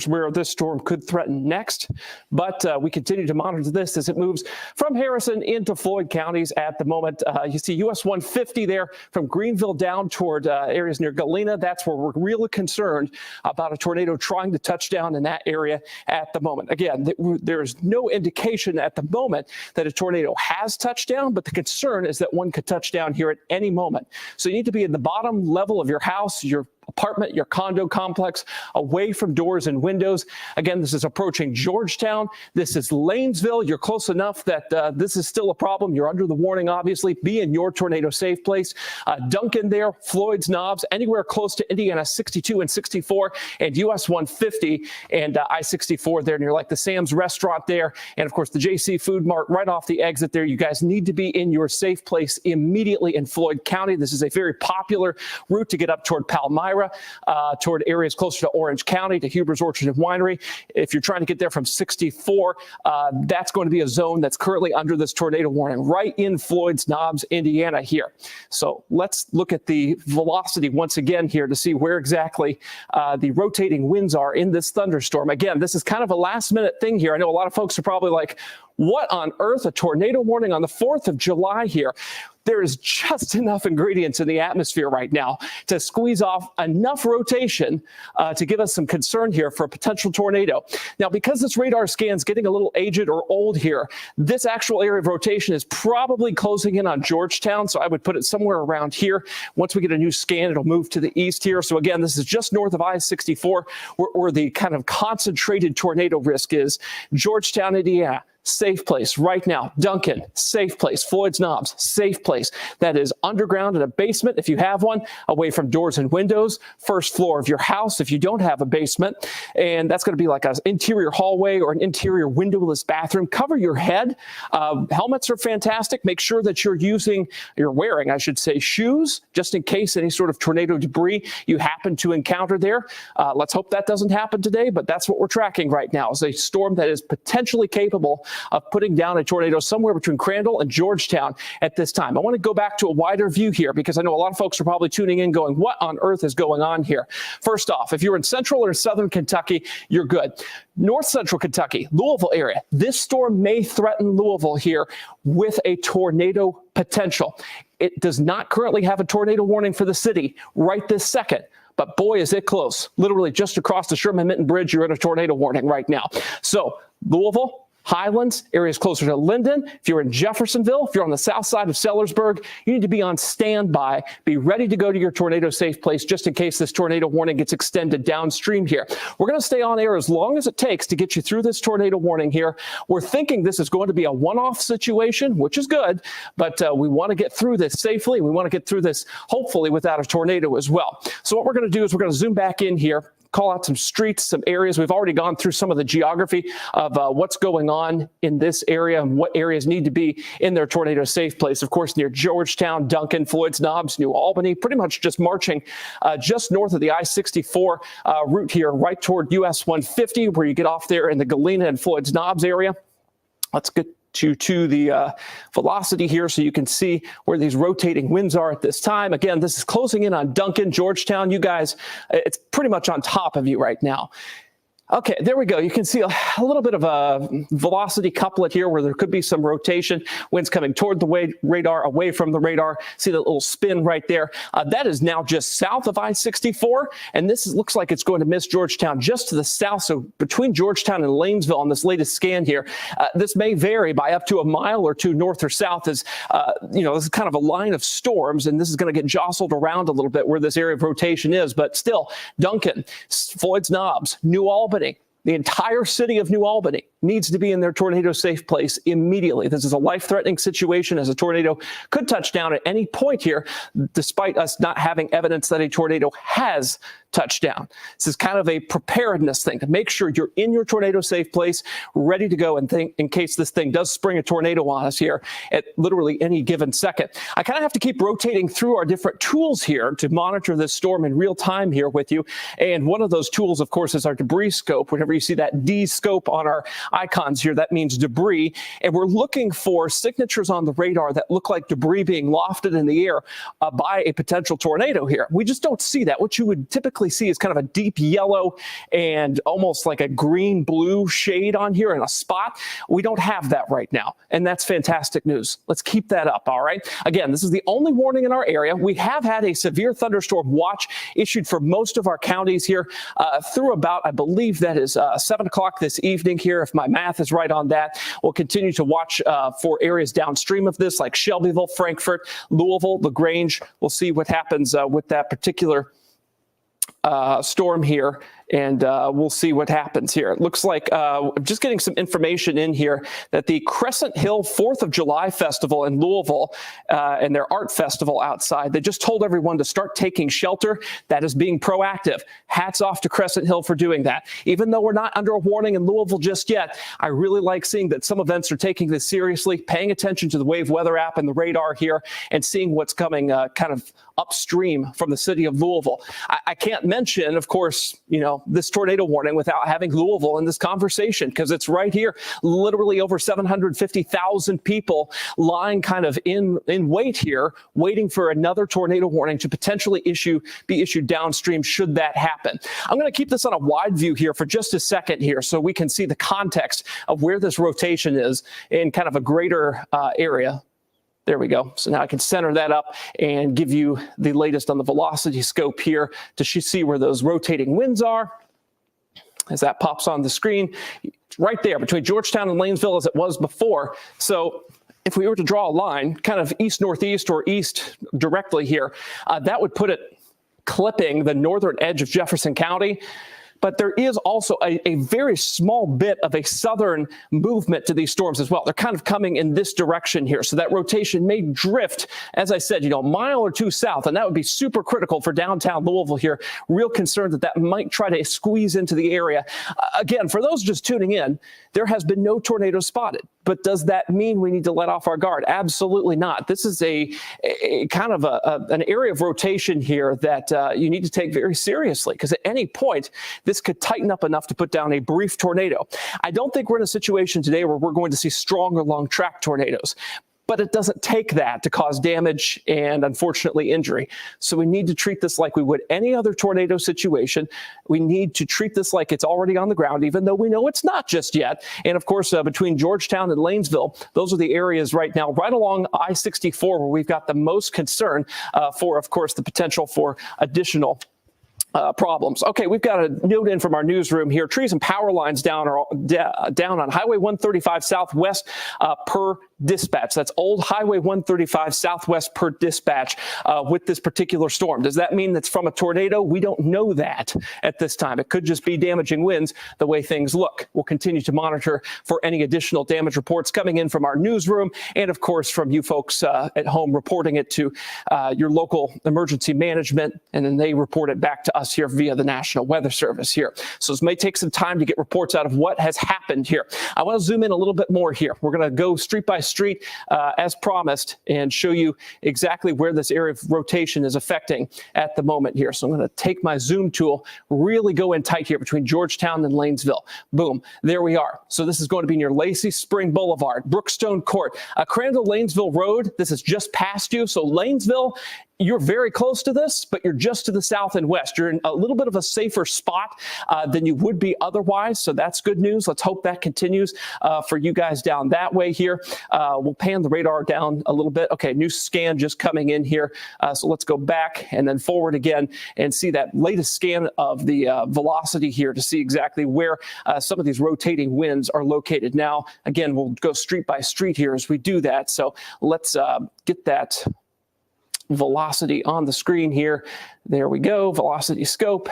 where this storm could threaten next, but we continue to monitor this as it moves from Harrison into Floyd counties at the moment. You see US 150 there from Greenville down toward areas near Galena. That's where we're really concerned about a tornado trying to touch down in that area at the moment. Again, there's no indication at the moment that a tornado has touched down, but the concern is that one could touch down here at any moment. So you need to be in the bottom level of your house, your apartment, your condo complex, away from doors and windows. Again, this is approaching Georgetown. This is Lanesville. You're close enough that this is still a problem. You're under the warning, obviously. Be in your tornado safe place. Duncan there, Floyd's Knobs, anywhere close to Indiana 62 and 64, and US 150 and I-64 there near like the Sam's restaurant there. And of course, the JC Food Mart right off the exit there. You guys need to be in your safe place immediately in Floyd County. This is a very popular route to get up toward Palmyra. Toward areas closer to Orange County, to Huber's Orchard and Winery. If you're trying to get there from 64, that's going to be a zone that's currently under this tornado warning, right in Floyd's Knobs, Indiana here. So let's look at the velocity once again here to see where exactly the rotating winds are in this thunderstorm. Again, this is kind of a last-minute thing here. I know a lot of folks are probably like, what on earth, a tornado warning on the 4th of July here? There is just enough ingredients in the atmosphere right now to squeeze off enough rotation to give us some concern here for a potential tornado. Now, because this radar scan's getting a little aged or old here, this actual area of rotation is probably closing in on Georgetown, so I would put it somewhere around here. Once we get a new scan, it'll move to the east here. So again, this is just north of I-64, where the kind of concentrated tornado risk is. Georgetown, Indiana. Safe place right now. Duncan, safe place. Floyd's Knobs, safe place. That is underground in a basement, if you have one, away from doors and windows. First floor of your house, if you don't have a basement. And that's going to be like an interior hallway or an interior windowless bathroom. Cover your head. Helmets are fantastic. Make sure that you're wearing, I should say, shoes, just in case any sort of tornado debris you happen to encounter there. Let's hope that doesn't happen today, but that's what we're tracking right now, is a storm that is potentially capable of putting down a tornado somewhere between Crandall and Georgetown at this time. I want to go back to a wider view here because I know a lot of folks are probably tuning in going, what on earth is going on here? First off, if you're in central or southern Kentucky, you're good. North central Kentucky, Louisville area, this storm may threaten Louisville here with a tornado potential. It does not currently have a tornado warning for the city right this second. But boy, is it close. Literally just across the Sherman-Minton Bridge, you're in a tornado warning right now. So Louisville, Highlands, areas closer to Linden. If you're in Jeffersonville, if you're on the south side of Sellersburg, you need to be on standby. Be ready to go to your tornado safe place just in case this tornado warning gets extended downstream here. We're going to stay on air as long as it takes to get you through this tornado warning here. We're thinking this is going to be a one-off situation, which is good, but we want to get through this safely. We want to get through this hopefully without a tornado as well. So what we're going to do is we're going to zoom back in here, call out some streets, some areas. We've already gone through some of the geography of what's going on in this area and what areas need to be in their tornado safe place. Of course, near Georgetown, Duncan, Floyd's Knobs, New Albany, pretty much just marching just north of the I-64 route here, right toward US 150, where you get off there in the Galena and Floyd's Knobs area. Let's get to the velocity here so you can see where these rotating winds are at this time. Again, this is closing in on Duncan, Georgetown. You guys, it's pretty much on top of you right now. Okay, there we go. You can see a little bit of a velocity couplet here where there could be some rotation. Winds coming toward the radar, away from the radar. See that little spin right there? That is now just south of I-64, and this looks like it's going to miss Georgetown just to the south. So between Georgetown and Lanesville on this latest scan here, this may vary by up to a mile or two north or south as, this is kind of a line of storms, and this is going to get jostled around a little bit where this area of rotation is. But still, Duncan, Floyd's Knobs, New Albany, the entire city of New Albany needs to be in their tornado safe place immediately. This is a life-threatening situation as a tornado could touch down at any point here, despite us not having evidence that a tornado has touched down. This is kind of a preparedness thing to make sure you're in your tornado safe place, ready to go in case this thing does spring a tornado on us here at literally any given second. I kind of have to keep rotating through our different tools here to monitor this storm in real time here with you. And one of those tools, of course, is our debris scope. Whenever you see that D scope on our icons here, that means debris. And we're looking for signatures on the radar that look like debris being lofted in the air by a potential tornado here. We just don't see that. What you would typically typically see is kind of a deep yellow and almost like a green-blue shade on here in a spot. We don't have that right now, and that's fantastic news. Let's keep that up, all right? Again, this is the only warning in our area. We have had a severe thunderstorm watch issued for most of our counties here through about, I believe that is 7 o'clock this evening here, if my math is right on that. We'll continue to watch for areas downstream of this, like Shelbyville, Frankfort, Louisville, LaGrange. We'll see what happens with that particular storm here, and we'll see what happens here. It looks like I'm just getting some information in here that the Crescent Hill 4th of July Festival in Louisville and their art festival outside, they just told everyone to start taking shelter. That is being proactive. Hats off to Crescent Hill for doing that. Even though we're not under a warning in Louisville just yet, I really like seeing that some events are taking this seriously, paying attention to the Wave Weather app and the radar here, and seeing what's coming kind of upstream from the city of Louisville. I can't mention, of course, this tornado warning without having Louisville in this conversation, because it's right here. Literally over 750,000 people lying kind of in wait here, waiting for another tornado warning to potentially be issued downstream should that happen. I'm going to keep this on a wide view here for just a second here so we can see the context of where this rotation is in kind of a greater area. There we go. So now I can center that up and give you the latest on the velocity scope here to see where those rotating winds are. As that pops on the screen, right there between Georgetown and Lanesville as it was before. So if we were to draw a line kind of east-northeast or east directly here, that would put it clipping the northern edge of Jefferson County. But there is also a very small bit of a southern movement to these storms as well. They're kind of coming in this direction here. So that rotation may drift, as I said, a mile or two south, and that would be super critical for downtown Louisville here. Real concerned that might try to squeeze into the area. Again, for those just tuning in, there has been no tornado spotted. But does that mean we need to let off our guard? Absolutely not. This is a kind of an area of rotation here that you need to take very seriously, because at any point, this could tighten up enough to put down a brief tornado. I don't think we're in a situation today where we're going to see strong or long track tornadoes. But it doesn't take that to cause damage and, unfortunately, injury. So we need to treat this like we would any other tornado situation. We need to treat this like it's already on the ground, even though we know it's not just yet. And, of course, between Georgetown and Lanesville, those are the areas right now, right along I-64, where we've got the most concern for, of course, the potential for additional problems. Okay, we've got a note in from our newsroom here. Trees and power lines down on Highway 135 Southwest per dispatch. That's old Highway 135 Southwest per dispatch with this particular storm. Does that mean that's from a tornado? We don't know that at this time. It could just be damaging winds the way things look. We'll continue to monitor for any additional damage reports coming in from our newsroom and, of course, from you folks at home reporting it to your local emergency management, and then they report it back to us here via the National Weather Service here. So this may take some time to get reports out of what has happened here. I want to zoom in a little bit more here. We're going to go street by street as promised and show you exactly where this area of rotation is affecting at the moment here. So I'm going to take my zoom tool, really go in tight here between Georgetown and Lanesville. Boom, there we are. So this is going to be near Lacey Spring Boulevard, Brookstone Court, Crandall Lanesville Road. This is just past you. So Lanesville, you're very close to this, but you're just to the south and west. You're in a little bit of a safer spot than you would be otherwise. So that's good news. Let's hope that continues for you guys down that way here. We'll pan the radar down a little bit. Okay, new scan just coming in here. So let's go back and then forward again and see that latest scan of the velocity here to see exactly where some of these rotating winds are located. Now, again, we'll go street by street here as we do that. So let's get that velocity on the screen here. There we go. Velocity scope.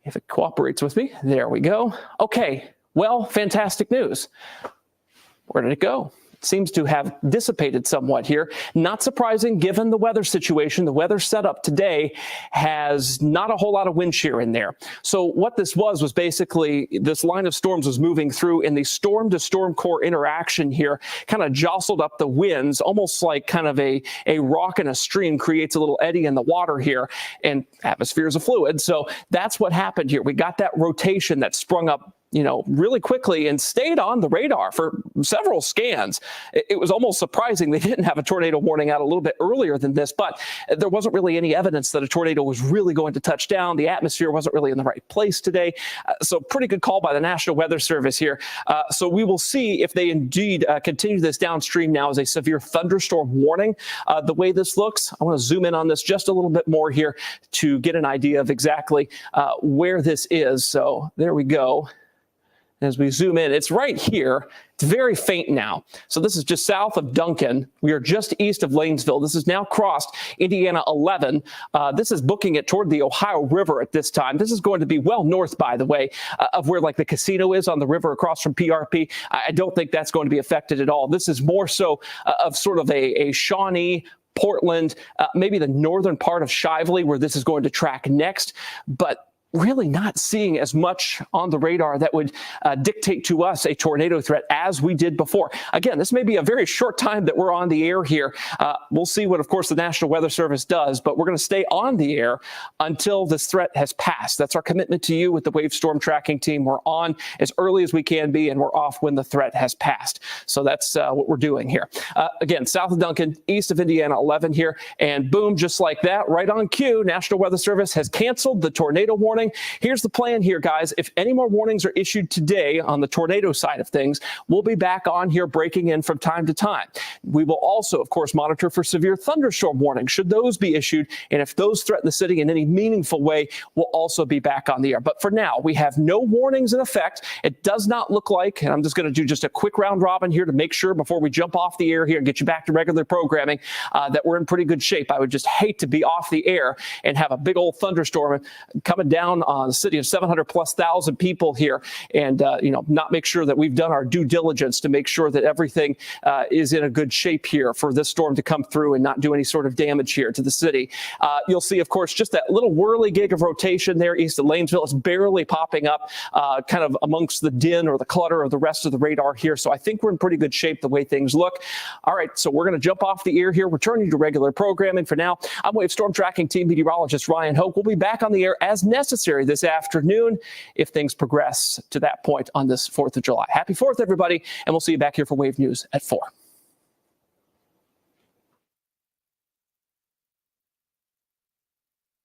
If it cooperates with me, there we go. Okay, well, fantastic news. Where did it go? It seems to have dissipated somewhat here. Not surprising given the weather situation. The weather setup today has not a whole lot of wind shear in there. So what this was basically this line of storms was moving through, and the storm to storm core interaction here kind of jostled up the winds, almost like kind of a rock in a stream creates a little eddy in the water here, and atmosphere is a fluid. So that's what happened here. We got that rotation that sprung up really quickly and stayed on the radar for several scans. It was almost surprising they didn't have a tornado warning out a little bit earlier than this, but there wasn't really any evidence that a tornado was really going to touch down. The atmosphere wasn't really in the right place today. So pretty good call by the National Weather Service here. So we will see if they indeed continue this downstream now as a severe thunderstorm warning. The way this looks, I want to zoom in on this just a little bit more here to get an idea of exactly where this is. So there we go. As we zoom in, it's right here. It's very faint now. So this is just south of Duncan. We are just east of Lanesville. This has now crossed Indiana 11. This is booking it toward the Ohio River at this time. This is going to be well north, by the way, of where like the casino is on the river across from PRP. I don't think that's going to be affected at all. This is more so of sort of a Shawnee, Portland, maybe the northern part of Shively where this is going to track next. But really not seeing as much on the radar that would dictate to us a tornado threat as we did before. Again, this may be a very short time that we're on the air here. We'll see what, of course, the National Weather Service does, but we're going to stay on the air until this threat has passed. That's our commitment to you with the Wave Storm Tracking Team. We're on as early as we can be, and we're off when the threat has passed. So that's what we're doing here. Again, south of Duncan, east of Indiana 11 here, and boom, just like that, right on cue, National Weather Service has canceled the tornado warning. Here's the plan here, guys. If any more warnings are issued today on the tornado side of things, we'll be back on here breaking in from time to time. We will also, of course, monitor for severe thunderstorm warnings, should those be issued. And if those threaten the city in any meaningful way, we'll also be back on the air. But for now, we have no warnings in effect. It does not look like, and I'm just going to do just a quick round robin here to make sure before we jump off the air here and get you back to regular programming, that we're in pretty good shape. I would just hate to be off the air and have a big old thunderstorm coming down on a city of 700,000+ people here and, not make sure that we've done our due diligence to make sure that everything is in a good shape here for this storm to come through and not do any sort of damage here to the city. You'll see, of course, just that little whirligig of rotation there east of Lanesville. It's barely popping up kind of amongst the din or the clutter of the rest of the radar here. So I think we're in pretty good shape the way things look. All right, so we're going to jump off the air here, returning to regular programming. For now, I'm Wave Storm Tracking Team meteorologist Ryan Hoke. We'll be back on the air as necessary this afternoon if things progress to that point on this 4th of July. Happy 4th, everybody, and we'll see you back here for Wave News at 4.